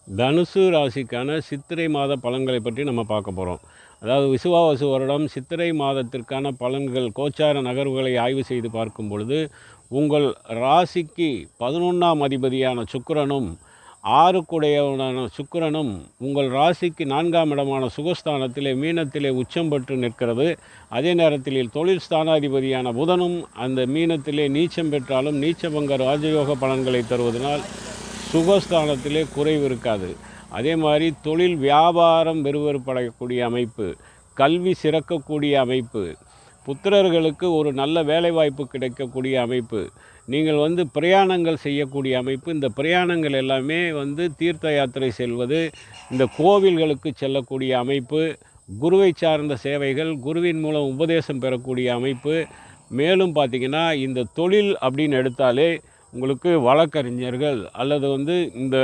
தனுசு ராசிக்கான சித்திரை மாத பலன்களை பற்றி நம்ம பார்க்க போகிறோம். அதாவது விசுவாவசு வருடம் சித்திரை மாதத்திற்கான பலன்கள் கோச்சார நகர்வுகளை ஆய்வு செய்து பார்க்கும் பொழுது உங்கள் ராசிக்கு 11ஆம் அதிபதியான சுக்கிரனும் 6க்குடையவனான சுக்கிரனும் உங்கள் ராசிக்கு 4ஆம் இடமான சுகஸ்தானத்திலே மீனத்திலே உச்சம் பெற்று நிற்கிறது. அதே நேரத்தில் தொழில் ஸ்தானாதிபதியான புதனும் அந்த மீனத்திலே நீச்சம் பெற்றாலும் நீச்சபங்க ராஜயோக பலன்களை தருவதனால் சுகஸ்தானத்திலே குறைவு இருக்காது. அதே மாதிரி தொழில் வியாபாரம் விறுவிறுப்படையக்கூடிய அமைப்பு, கல்வி சிறக்கக்கூடிய அமைப்பு, புத்திரர்களுக்கு ஒரு நல்ல வேலைவாய்ப்பு கிடைக்கக்கூடிய அமைப்பு, நீங்கள் பிரயாணங்கள் செய்யக்கூடிய அமைப்பு. இந்த பிரயாணங்கள் எல்லாமே தீர்த்த யாத்திரை செல்வது, இந்த கோவில்களுக்கு செல்லக்கூடிய அமைப்பு, குருவை சார்ந்த சேவைகள், குருவின் மூலம் உபதேசம் பெறக்கூடிய அமைப்பு. மேலும் பார்த்திங்கன்னா இந்த தொழில் அப்படின்னு எடுத்தாலே உங்களுக்கு வழக்கறிஞர்கள் அல்லது இந்த